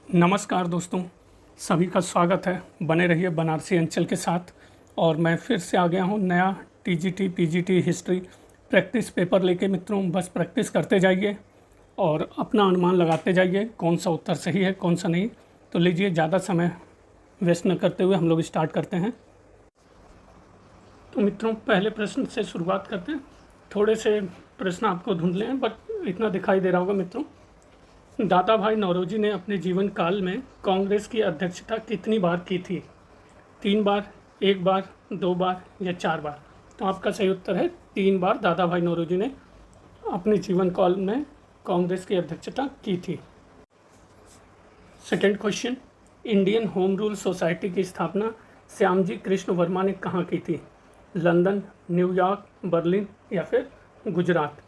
नमस्कार दोस्तों, सभी का स्वागत है। बने रहिए बनारसी अंचल के साथ। और मैं फिर से आ गया हूँ नया TGT PGT history practice paper लेके। मित्रों, बस प्रैक्टिस करते जाइए और अपना अनुमान लगाते जाइए कौन सा उत्तर सही है कौन सा नहीं। तो लीजिए, ज़्यादा समय वेस्ट न करते हुए हम लोग स्टार्ट करते हैं। तो मित्रों, पहले प्रश्न से शुरुआत करते हैं। थोड़े से प्रश्न आपको धुंधले हैं, बट इतना दिखाई दे रहा होगा मित्रों। दादा भाई नौरोजी ने अपने जीवन काल में कांग्रेस की अध्यक्षता कितनी बार की थी? 3 बार, 1 बार, 2 बार या 4 बार? तो आपका सही उत्तर है 3 बार दादा भाई नौरोजी ने अपने जीवन काल में कांग्रेस की अध्यक्षता की थी। Second question, Indian home rule society की स्थापना श्यामजी कृष्ण वर्मा ने कहाँ की थी? लंदन, न्यूयॉर्क, बर्लिन या फिर गुजरात?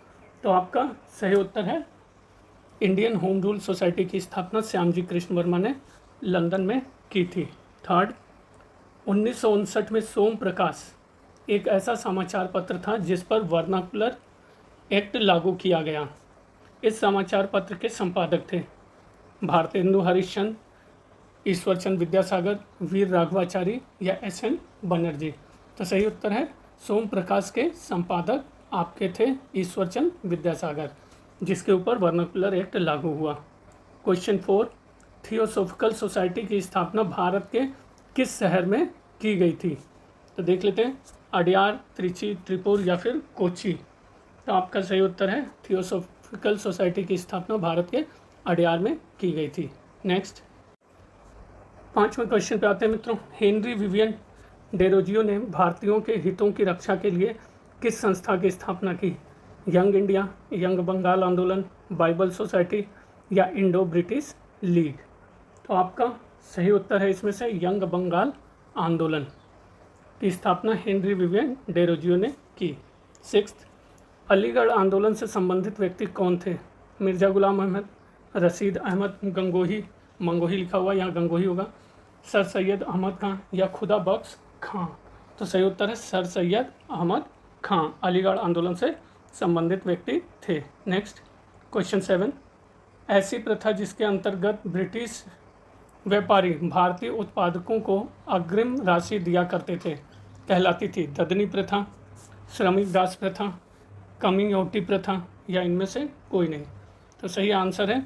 तो आपका सही उत्तर है इंडियन होम रूल सोसाइटी की स्थापना श्यामजी कृष्ण वर्मा ने लंदन में की थी। थर्ड, 1959 में सोम प्रकाश एक ऐसा समाचार पत्र था जिस पर वर्नाकुलर एक्ट लागू किया गया। इस समाचार पत्र के संपादक थे भारतेंदु हरिश्चंद्र, ईश्वरचंद विद्यासागर, वीर राघवाचारी या एस.एन. बनर्जी? तो सही उत्तर है सोम प्रकाश के संपादक आपके थे ईश्वरचंद विद्यासागर, जिसके ऊपर वर्नाकुलर एक्ट लागू हुआ। क्वेश्चन 4, थियोसॉफिकल सोसाइटी की स्थापना भारत के किस शहर में की गई थी? तो देख लेते हैं, अडयार, त्रिची, त्रिपुर या फिर कोची? तो आपका सही उत्तर है थियोसॉफिकल सोसाइटी की स्थापना भारत के अडयार में की गई थी। नेक्स्ट, 5वें क्वेश्चन पे आते हैं मित्रों। हेनरी विवियन डेरोजियो ने भारतीयों के हितों की रक्षा के लिए किस संस्था की स्थापना की? यंग इंडिया, यंग बंगाल आंदोलन, बाइबल सोसाइटी या इंडो ब्रिटिश लीग? तो आपका सही उत्तर है इसमें से यंग बंगाल आंदोलन की स्थापना हेनरी विवियन डेरोजियो ने की। 6th, अलीगढ़ आंदोलन से संबंधित व्यक्ति कौन थे? मिर्ज़ा गुलाम अहमद, रशीद अहमद गंगोही, मंगोही लिखा हुआ यहाँ गंगोही होगा, सर सैयद अहमद खां या खुदा बख्श खां? तो सही उत्तर है सर सैयद अहमद खां अलीगढ़ आंदोलन से संबंधित व्यक्ति थे। नेक्स्ट, क्वेश्चन 7, ऐसी प्रथा जिसके अंतर्गत ब्रिटिश व्यापारी भारतीय उत्पादकों को अग्रिम राशि दिया करते थे कहलाती थी? ददनी प्रथा, श्रमिक दास प्रथा, कमियोटी प्रथा या इनमें से कोई नहीं? तो सही आंसर है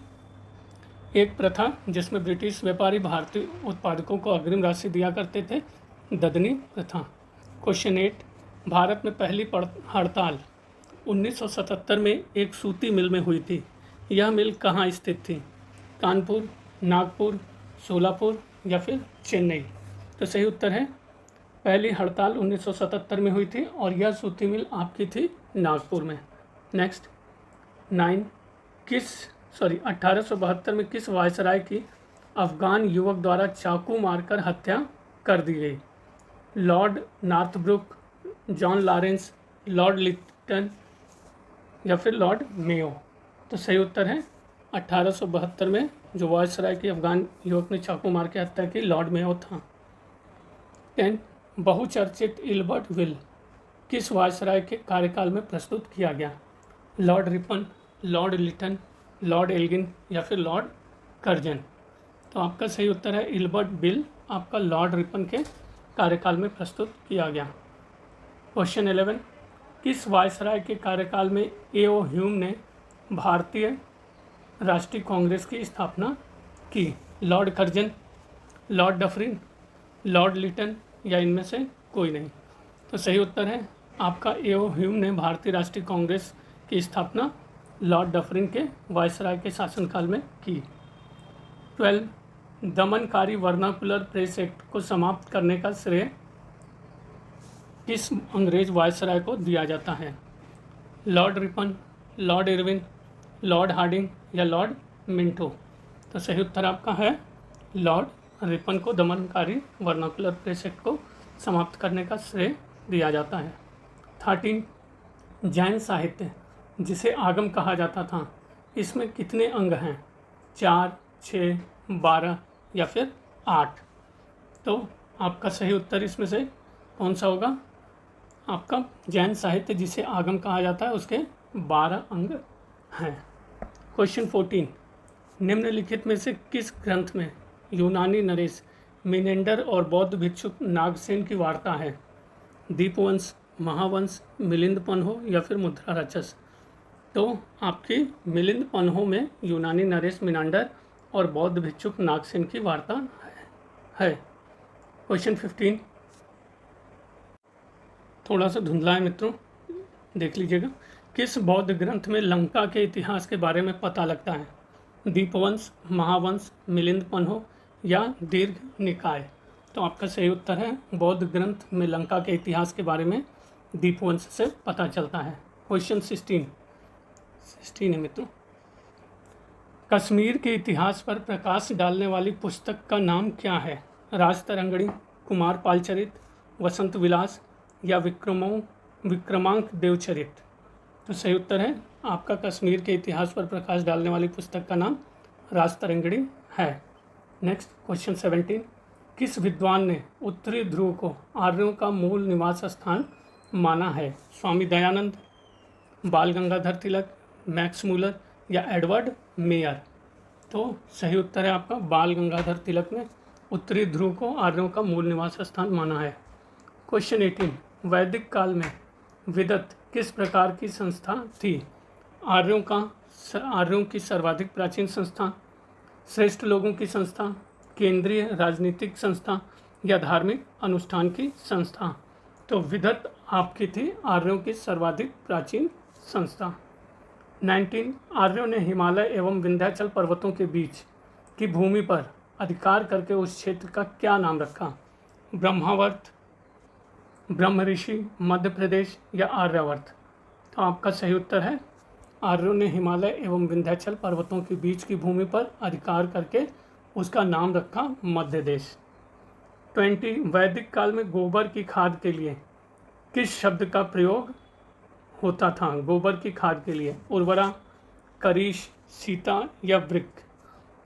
एक प्रथा जिसमें ब्रिटिश व्यापारी भारतीय उत्पादकों को अग्रिम राशि दिया करते थे, ददनी प्रथा। क्वेश्चन 8, भारत में पहली हड़ताल 1977 में एक सूती मिल में हुई थी। यह मिल कहाँ स्थित थी? कानपुर, नागपुर, सोलापुर या फिर चेन्नई? तो सही उत्तर है पहली हड़ताल 1977 में हुई थी और यह सूती मिल आपकी थी नागपुर में। नेक्स्ट, 9, 1872 में किस वायसराय की अफगान युवक द्वारा चाकू मारकर हत्या कर दी गई? Lord Northbrook, John Lawrence, Lord Lytton या फिर लॉर्ड मेयो? तो सही उत्तर है 1872 में जो वायसराय की अफगान युवक ने चाकू मार के हत्या की, लॉर्ड मेयो था। 10, बहुचर्चित इल्बर्ट विल किस वायसराय के कार्यकाल में प्रस्तुत किया गया? Lord Ripon, Lord Lytton, Lord Elgin या फिर लॉर्ड कर्जन? तो आपका सही उत्तर है इल्बर्ट बिल आपका लॉर्ड रिपन के कार्यकाल में प्रस्तुत किया गया। क्वेश्चन 11, किस वायसराय के कार्यकाल में ए.ओ. ह्यूम ने भारतीय राष्ट्रीय कांग्रेस की स्थापना की? Lord Curzon, Lord Dufferin, Lord Lytton या इनमें से कोई नहीं? तो सही उत्तर है आपका ए.ओ. ह्यूम ने भारतीय राष्ट्रीय कांग्रेस की स्थापना लॉर्ड डफरिन के वायसराय के शासनकाल में की। 12, दमनकारी वर्नाकुलर प्रेस एक्ट को समाप्त करने का श्रेय किस अंग्रेज वायसराय को दिया जाता है? Lord Ripon, Lord Irwin, Lord Hardinge या लॉर्ड मिंटो? तो सही उत्तर आपका है लॉर्ड रिपन को दमनकारी वर्नाकुलर प्रेस एक्ट को समाप्त करने का श्रेय दिया जाता है। 13, जैन साहित्य जिसे आगम कहा जाता था, इसमें कितने अंग हैं? 4, 6, 12 या फिर 8? तो आपका सही उत्तर इसमें से कौन सा होगा? आपका जैन साहित्य जिसे आगम कहा जाता है उसके 12 अंग हैं। क्वेश्चन 14, निम्नलिखित में से किस ग्रंथ में यूनानी नरेश मिनेंडर और बौद्ध भिक्षुक नागसेन की वार्ता है? दीपवंश, महावंश, मिलिंद पन्हो या फिर मुद्रा राक्षस? तो आपकी मिलिंद पन्हो में यूनानी नरेश मिनांडर और बौद्ध भिक्षुक नागसेन की वार्ता है। क्वेश्चन 15 थोड़ा सा धुंधला है मित्रों, देख लीजिएगा। किस बौद्ध ग्रंथ में लंका के इतिहास के बारे में पता लगता है? दीपवंश, महावंश, मिलिंद पन्हो या दीर्घ निकाय? तो आपका सही उत्तर है बौद्ध ग्रंथ में लंका के इतिहास के बारे में दीपवंश से पता चलता है। क्वेश्चन 16 है मित्रों। कश्मीर के इतिहास पर प्रकाश डालने वाली पुस्तक का नाम क्या है? राजतरंगिणी, कुमार पालचरित, वसंत विलास या विक्रमांक देवचरित? तो सही उत्तर है आपका कश्मीर के इतिहास पर प्रकाश डालने वाली पुस्तक का नाम राजतरंगिणी है। Next question 17। किस विद्वान ने उत्तरी ध्रुव को आर्यों का मूल निवास स्थान माना है? स्वामी दयानंद, बाल गंगाधर तिलक, मैक्स मूलर या एडवर्ड मेयर? तो सही उत्तर है आपका बाल गंगाधर तिलक ने उत्तरी ध्रुव को आर्यों का मूल निवास स्थान माना है। क्वेश्चन 18। वैदिक काल में विदत किस प्रकार की संस्था थी? आर्यों की सर्वाधिक प्राचीन संस्था, श्रेष्ठ लोगों की संस्था, केंद्रीय राजनीतिक संस्था या धार्मिक अनुष्ठान की संस्था? तो विदत आपकी थी आर्यों की सर्वाधिक प्राचीन संस्था। 19। आर्यों ने हिमालय एवं विंध्याचल पर्वतों के बीच की भूमि पर अधिकार करके उस क्षेत्र का क्या नाम रखा? ब्रह्मावर्त, ब्रह्म ऋषि, मध्य प्रदेश या आर्यावर्त? तो आपका सही उत्तर है आर्यों ने हिमालय एवं विंध्याचल पर्वतों के बीच की भूमि पर अधिकार करके उसका नाम रखा मध्य देश। 20। वैदिक काल में गोबर की खाद के लिए किस शब्द का प्रयोग होता था? गोबर की खाद के लिए उर्वरा, करीश, सीता या वृक्क?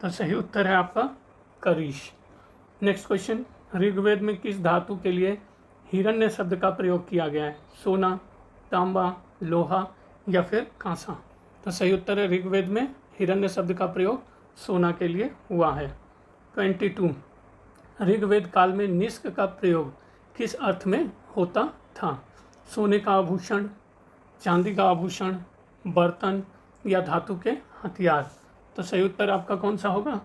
तो सही उत्तर है आपका करीश। Next question. ऋग्वेद में किस धातु के लिए हिरण्य शब्द का प्रयोग किया गया है? सोना, तांबा, लोहा या फिर कांसा? तो सही उत्तर है ऋग्वेद में हिरण्य शब्द का प्रयोग सोना के लिए हुआ है। 22। ऋग्वेद काल में निष्क का प्रयोग किस अर्थ में होता था? सोने का आभूषण, चांदी का आभूषण, बर्तन या धातु के हथियार? तो सही उत्तर आपका कौन सा होगा?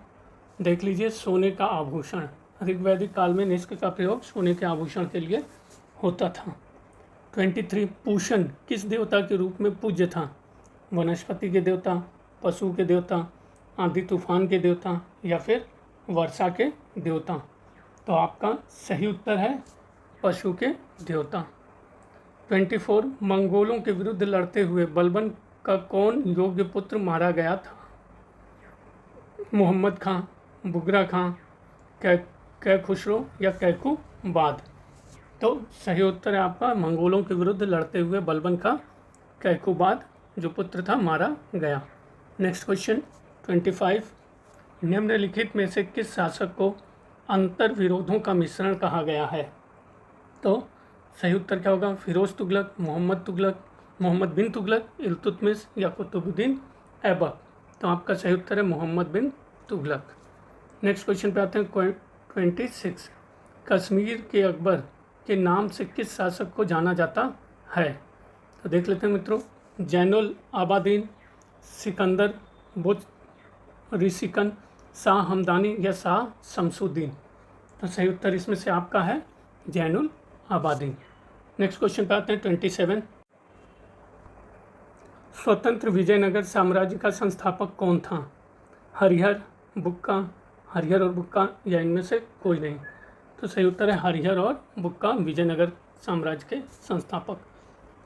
देख लीजिए, सोने का आभूषण। ऋग्वैदिक काल में निष्क का प्रयोग सोने के आभूषण के लिए होता था। 23। पूषण किस देवता के रूप में पूज्य था? वनस्पति के देवता, पशु के देवता, आंधी तूफान के देवता या फिर वर्षा के देवता? तो आपका सही उत्तर है पशु के देवता। 24। मंगोलों के विरुद्ध लड़ते हुए बलबन का कौन योग्य पुत्र मारा गया था? मोहम्मद खां, बुगरा खां, कैखुसरो या कैकुबाद? तो सही उत्तर है आपका मंगोलों के विरुद्ध लड़ते हुए बलबन का कैकुबाद जो पुत्र था मारा गया। Next question 25। निम्नलिखित में से किस शासक को अंतर विरोधों का मिश्रण कहा गया है? तो सही उत्तर क्या होगा? फिरोज तुगलक, मोहम्मद बिन तुगलक, इल्तुतमिश या कुतुबुद्दीन ऐबक? तो आपका सही उत्तर है मोहम्मद बिन तुगलक। नेक्स्ट क्वेश्चन पे आते हैं 26। कश्मीर के अकबर के नाम से किस शासक को जाना जाता है? तो देख लेते हैं मित्रों, जैनुल आबादीन, सिकंदर बुतरिसिकन, शाह हमदानी या शाह शमसुद्दीन? तो सही उत्तर इसमें से आपका है जैनुल आबादीन। नेक्स्ट क्वेश्चन पे आते हैं 27। स्वतंत्र विजयनगर साम्राज्य का संस्थापक कौन था? हरिहर और बुक्का या इनमें से कोई नहीं? तो सही उत्तर है हरिहर और बुक्का विजयनगर साम्राज्य के संस्थापक।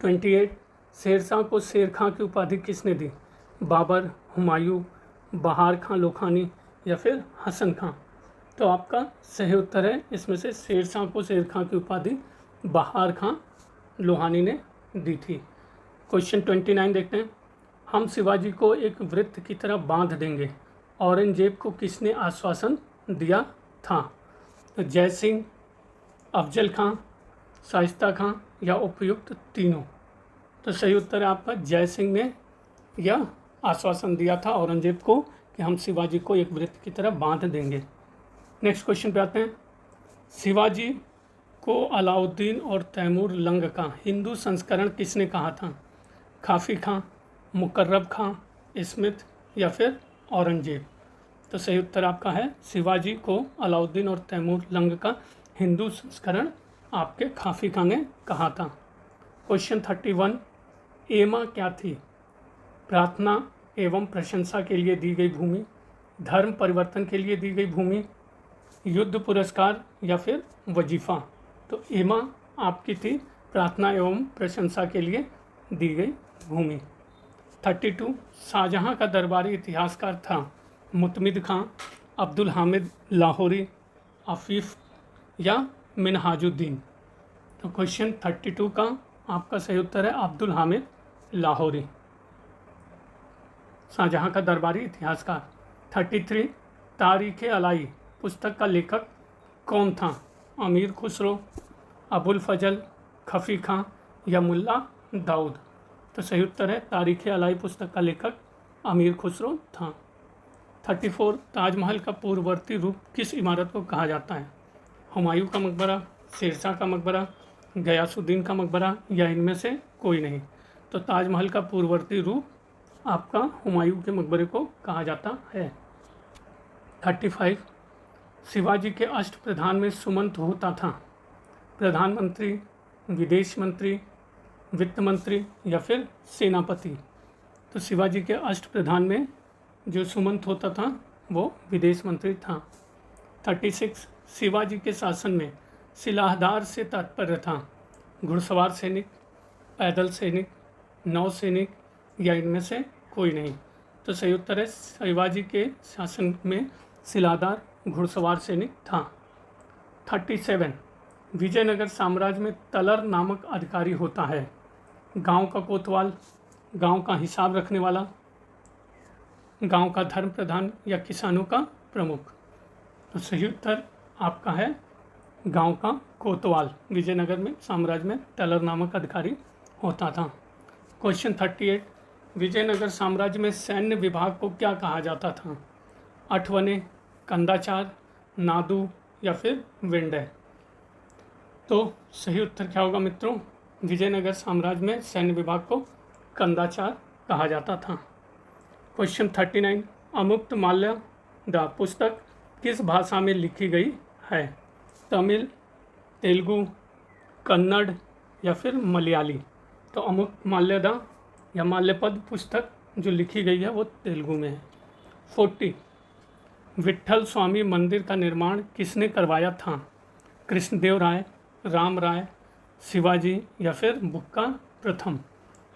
28। शेरशाह को शेर खां की उपाधि किसने दी? बाबर, हुमायूं, बहार खां लोखानी या फिर हसन खां? तो आपका सही उत्तर है इसमें से शेरशाह को शेर खां की उपाधि बहार खां लोहानी ने दी थी। क्वेश्चन 29 देखते हैं। हम शिवाजी को एक वृत्त की तरह बांध देंगे, औरंगजेब को किसने आश्वासन दिया था? तो जय सिंह, अफजल खां, शाइस्ता खां या उपयुक्त तीनों? तो सही उत्तर है आपका जय सिंह ने यह आश्वासन दिया था औरंगजेब को कि हम शिवाजी को एक वृत्त की तरह बांध देंगे। नेक्स्ट क्वेश्चन पे आते हैं। शिवाजी को अलाउद्दीन और तैमूर लंग का हिंदू संस्करण किसने कहा था? काफ़ी खां, मुकर्रब खां, स्मिथ या फिर औरंगजेब? तो सही उत्तर आपका है शिवाजी को अलाउद्दीन और तैमूर लंग का हिंदू संस्करण आपके काफ़ी खां ने कहा था। क्वेश्चन 31, एमा क्या थी? प्रार्थना एवं प्रशंसा के लिए दी गई भूमि, धर्म परिवर्तन के लिए दी गई भूमि, युद्ध पुरस्कार या फिर वजीफा? तो एमा आपकी थी प्रार्थना एवं प्रशंसा के लिए दी गई भूमि। 32, शाहजहां का दरबारी इतिहासकार था मुतमिद खां, अब्दुल हामिद लाहौरी, आफिफ या मिनहाजुद्दीन? तो क्वेश्चन 32 का आपका सही उत्तर है अब्दुल हामिद लाहौरी, शाहजहां का दरबारी इतिहासकार। 33, तारीख़ अलाई पुस्तक का लेखक कौन था? अमीर खुसरो, अबुल फजल, खफ़ी खां या मुल्ला दाऊद? तो सही उत्तर है तारीख़ अलाई पुस्तक का लेखक अमीर खुसरो था। 34, ताजमहल का पूर्ववर्ती रूप किस इमारत को कहा जाता है? हुमायूं का मकबरा, शेरशाह का मकबरा, गयासुद्दीन का मकबरा या इनमें से कोई नहीं? तो ताजमहल का पूर्ववर्ती रूप आपका हुमायूं के मकबरे को कहा जाता है। 35, शिवाजी के अष्टप्रधान में सुमंत होता था प्रधानमंत्री, विदेश मंत्री, वित्त मंत्री या फिर सेनापति? तो शिवाजी के अष्टप्रधान में जो सुमंत होता था वो विदेश मंत्री था। 36, शिवाजी के शासन में सिलाहदार से तात्पर्य था घुड़सवार सैनिक, पैदल सैनिक, नौ सैनिक या इनमें से कोई नहीं? तो सही उत्तर है शिवाजी के शासन में सिलाहदार घुड़सवार सैनिक था। 37, विजयनगर साम्राज्य में तलर नामक अधिकारी होता है गांव का कोतवाल, गांव का हिसाब रखने वाला, गांव का धर्म प्रधान या किसानों का प्रमुख? तो सही उत्तर आपका है गांव का कोतवाल। विजयनगर में साम्राज्य में तलर नामक अधिकारी होता था। क्वेश्चन 38, विजयनगर साम्राज्य में सैन्य विभाग को क्या कहा जाता था? अठवने, कंदाचार, नादू या फिर विंडय? तो सही उत्तर क्या होगा मित्रों? विजयनगर साम्राज्य में सैन्य विभाग को कंदाचार कहा जाता था। क्वेश्चन 39, अमुक्त माल्यदा पुस्तक किस भाषा में लिखी गई है? तमिल, तेलुगु, कन्नड़ या फिर मलयाली? तो अमुक्त माल्यदा या माल्यपद पुस्तक जो लिखी गई है वो तेलुगु में है। 40, विट्ठल स्वामी मंदिर का निर्माण किसने करवाया था? कृष्णदेव राय, राम राय, शिवाजी या फिर बुक्का प्रथम?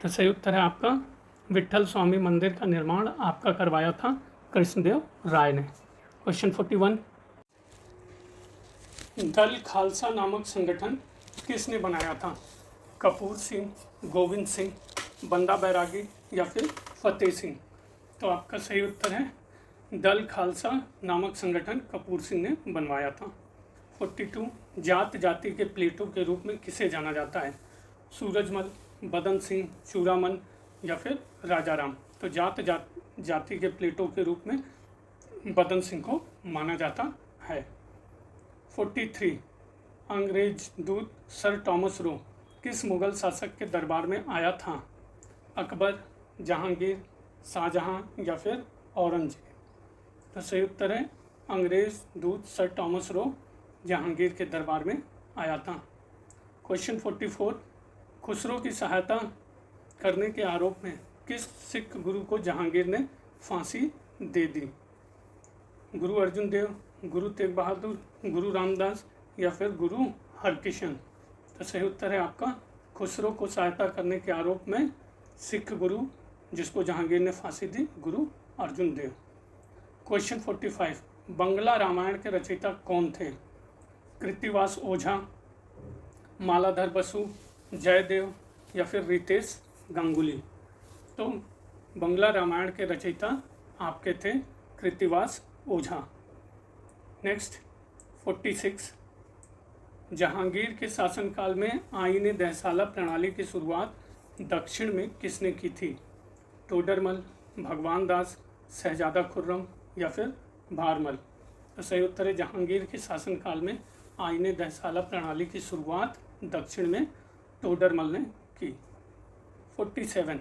तो सही उत्तर है आपका विट्ठल स्वामी मंदिर का निर्माण आपका करवाया था कृष्णदेव राय ने। क्वेश्चन 41, दल खालसा नामक संगठन किसने बनाया था? कपूर सिंह, गोविंद सिंह, बंदा बैरागी या फिर फतेह सिंह? तो आपका सही उत्तर है दल खालसा नामक संगठन कपूर सिंह ने बनवाया था। 42, जात जाति के प्लेटों के रूप में किसे जाना जाता है? सूरजमल, बदन सिंह, चूड़ामन या फिर राजाराम? तो जाति के प्लेटों के रूप में बदन सिंह को माना जाता है। 43, अंग्रेज दूत सर टॉमस रो किस मुगल शासक के दरबार में आया था? अकबर, जहांगीर, शाहजहां या फिर औरंगजेब? तो सही उत्तर है अंग्रेज दूत सर टॉमस रो जहांगीर के दरबार में आया था। क्वेश्चन 44, खुसरो की सहायता करने के आरोप में किस सिख गुरु को जहांगीर ने फांसी दे दी? गुरु अर्जुन देव, गुरु तेग बहादुर, गुरु रामदास या फिर गुरु हरकिशन? तो सही उत्तर है आपका खुसरो को सहायता करने के आरोप में सिख गुरु जिसको जहांगीर ने फांसी दी गुरु अर्जुन देव। क्वेश्चन 45, बंगला रामायण के रचयिता कौन थे? कृत्तिवास ओझा, मालाधर बसु, जयदेव या फिर रितेश गांगुली? तो बंगला रामायण के रचयिता आपके थे कृत्तिवास ओझा। नेक्स्ट 46, जहांगीर के शासनकाल में आईने दहसाला प्रणाली की शुरुआत दक्षिण में किसने की थी? टोडरमल, भगवान दास, शहजादा खुर्रम या फिर भारमल। तो सही उत्तर है जहांगीर के शासनकाल में आईने दहसाला प्रणाली की शुरुआत दक्षिण में टोडरमल ने की। 47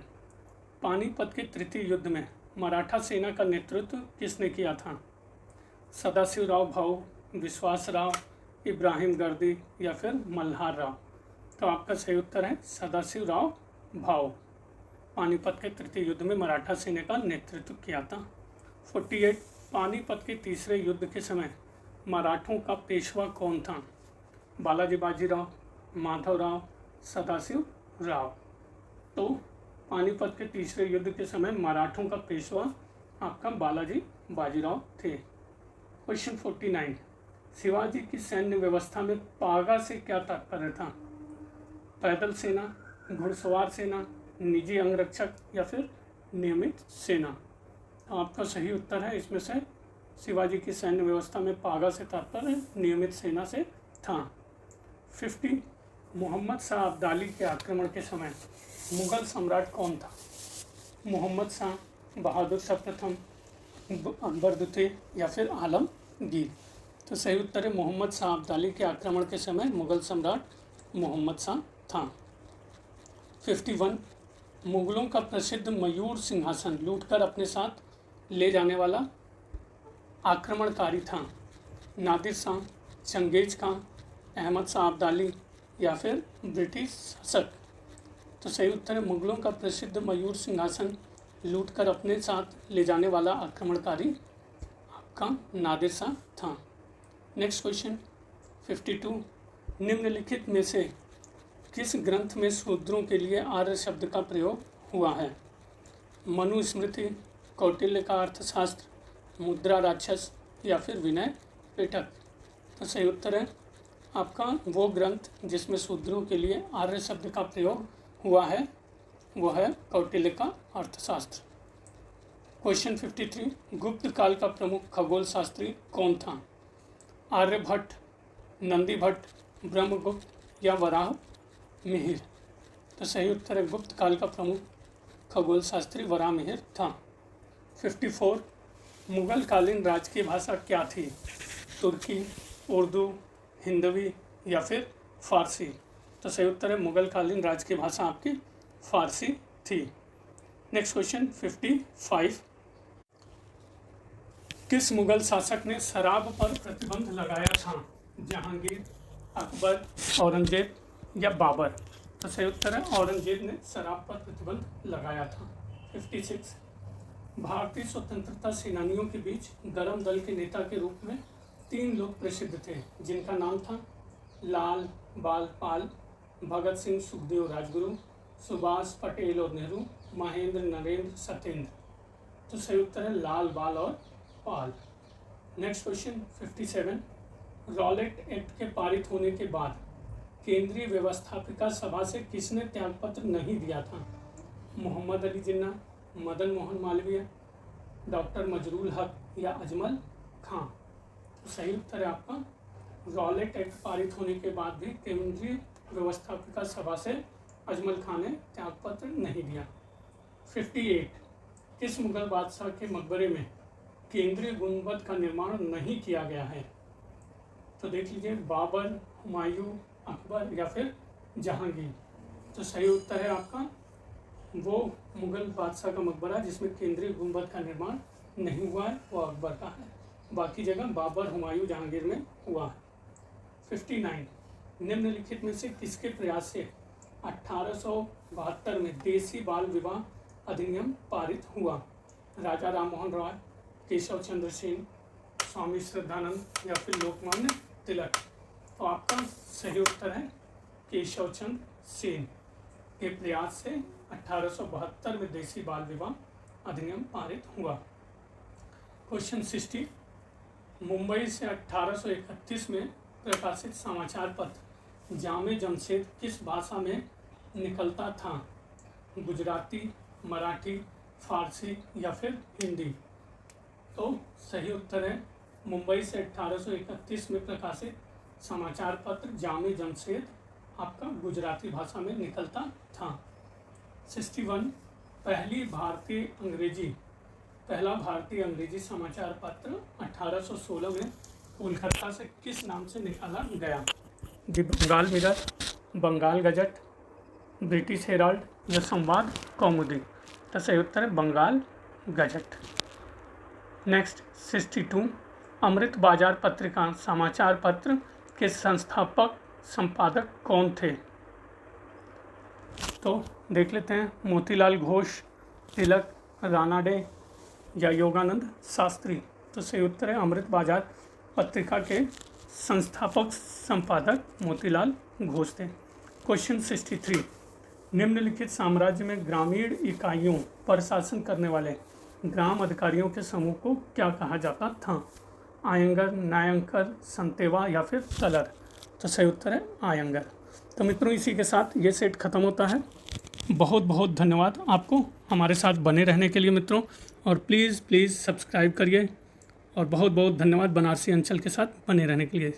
पानीपत के तृतीय युद्ध में मराठा सेना का नेतृत्व किसने किया था? सदाशिवराव भाऊ, विश्वासराव, इब्राहिम गर्दी या फिर मल्हार राव। तो आपका सही उत्तर है सदाशिवराव भाऊ। पानीपत के तृतीय युद्ध में मराठा सेना का नेतृत्व किया था। 48 पानीपत के तीसरे युद्ध के समय मराठों का पेशवा कौन था? बालाजी बाजीराव, माधवराव, सदाशिव राव। तो पानीपत के तीसरे युद्ध के समय मराठों का पेशवा आपका बालाजी बाजीराव थे। क्वेश्चन 49 शिवाजी की सैन्य व्यवस्था में पागा से क्या तात्पर्य था? पैदल सेना, घुड़सवार सेना, निजी अंगरक्षक या फिर नियमित सेना। तो आपका सही उत्तर है इसमें से शिवाजी की सैन्य व्यवस्था में पागा से तात्पर्य नियमित सेना से था। 50 मोहम्मद शाह अब्दाली के आक्रमण के समय मुगल सम्राट कौन था? मोहम्मद शाह, बहादुर शाह प्रथम, अकबर द्वितीय या फिर आलमगीर। तो सही उत्तर है मोहम्मद शाह अब्दाली के आक्रमण के समय मुगल सम्राट मोहम्मद शाह था। 51 मुगलों का प्रसिद्ध मयूर सिंहासन लूटकर अपने साथ ले जाने वाला आक्रमणकारी था? नादिर शाह, चंगेज खां, अहमद शाह अब्दाली या फिर ब्रिटिश शासक। तो सही उत्तर है मुगलों का प्रसिद्ध मयूर सिंहासन लूटकर अपने साथ ले जाने वाला आक्रमणकारी आपका नादिर शाह था। नेक्स्ट क्वेश्चन 52 निम्नलिखित में से किस ग्रंथ में शूद्रों के लिए आर्य शब्द का प्रयोग हुआ है? मनुस्मृति, कौटिल्य का अर्थशास्त्र, मुद्रा राक्षस या फिर विनय पिटक। तो सही उत्तर है आपका वो ग्रंथ जिसमें शूद्रों के लिए आर्य शब्द का प्रयोग हुआ है वो है कौटिल्य का अर्थशास्त्र। क्वेश्चन 53 गुप्त काल का प्रमुख खगोल शास्त्री कौन था? आर्यभट्ट, नंदी भट्ट, ब्रह्मगुप्त या वराह मिहिर। तो सही उत्तर है गुप्त काल का प्रमुख खगोल शास्त्री वराह मिहिर था। 54 मुगल कालीन राजकीय भाषा क्या थी? तुर्की, उर्दू, हिंदवी या फिर फारसी। तो सही उत्तर है मुगल कालीन राजकीय भाषा आपकी फारसी थी। नेक्स्ट क्वेश्चन 55 किस मुगल शासक ने शराब पर प्रतिबंध लगाया था? जहांगीर, अकबर, औरंगजेब या बाबर। तो सही उत्तर है औरंगजेब ने शराब पर प्रतिबंध लगाया था। 56 भारतीय स्वतंत्रता सेनानियों के बीच गरम दल के नेता के रूप में 3 लोग प्रसिद्ध थे जिनका नाम था लाल बाल पाल, भगत सिंह, सुखदेव, राजगुरु, सुभाष पटेल और नेहरू, महेंद्र, नरेंद्र, सत्येंद्र। तो सही उत्तर है लाल बाल और पाल। नेक्स्ट क्वेश्चन 57 रॉलेट एक्ट के पारित होने के बाद केंद्रीय व्यवस्थापिका सभा से किसने त्यागपत्र नहीं दिया था? मोहम्मद अली जिन्ना, मदन मोहन मालवीय, डॉक्टर मजरूल हक या अजमल खां। तो सही उत्तर है आपका रॉलेट एक्ट पारित होने के बाद भी केंद्रीय व्यवस्थापिका सभा से अजमल खां ने त्यागपत्र नहीं दिया। 58 किस मुगल बादशाह के मकबरे में केंद्रीय गुंबद का निर्माण नहीं किया गया है? तो देख लीजिए बाबर, हुमायूं, अकबर या फिर जहांगीर। तो सही उत्तर है आपका वो मुगल बादशाह का मकबरा जिसमें केंद्रीय गुंबद का निर्माण नहीं हुआ है वो अकबर का है, बाकी जगह बाबर, हुमायूं, जहांगीर में हुआ है। 59 निम्नलिखित में से किसके प्रयास से 1872 में देसी बाल विवाह अधिनियम पारित हुआ? राजा राम मोहन रॉय, केशव चंद्र सेन, स्वामी श्रद्धानंद या फिर लोकमान्य तिलक। तो आपका सही उत्तर है केशव चंद्र सेन के प्रयास से 1872 में देसी बाल विवाह अधिनियम पारित हुआ। क्वेश्चन 60 मुंबई से 1831 में प्रकाशित समाचार पत्र जामे जमशेद किस भाषा में निकलता था? गुजराती, मराठी, फारसी या फिर हिंदी। तो सही उत्तर है मुंबई से 1831 में प्रकाशित समाचार पत्र जामे जमशेद आपका गुजराती भाषा में निकलता था। 61 पहली भारतीय अंग्रेजी पहला भारतीय अंग्रेजी समाचार पत्र 1816 में कोलकाता से किस नाम से निकाला गया? The Bengal Mirror, Bengal Gazette, British Herald या संवाद कौमुदी? तो सही उत्तर है बंगाल गजट। नेक्स्ट 62, अमृत बाजार पत्रिका समाचार पत्र के संस्थापक संपादक कौन थे? तो देख लेते हैं, मोतीलाल घोष, तिलक, रानाडे या योगानंद शास्त्री? तो सही उत्तर है अमृत बाजार पत्रिका के संस्थापक संपादक मोतीलाल घोष थे। क्वेश्चन 63, निम्नलिखित साम्राज्य में ग्रामीण इकाइयों पर शासन करने वाले ग्राम अधिकारियों के समूह को क्या कहा जाता था? आयंगर, न्यायंकर, संतेवा या फिर तलर? तो सही उत्तर है आयंगर। तो मित्रों, इसी के साथ ये सेट खत्म होता है। बहुत बहुत धन्यवाद आपको हमारे साथ बने रहने के लिए मित्रों, और प्लीज़ सब्सक्राइब करिए, और बहुत बहुत धन्यवाद बनारसी अंचल के साथ बने रहने के लिए।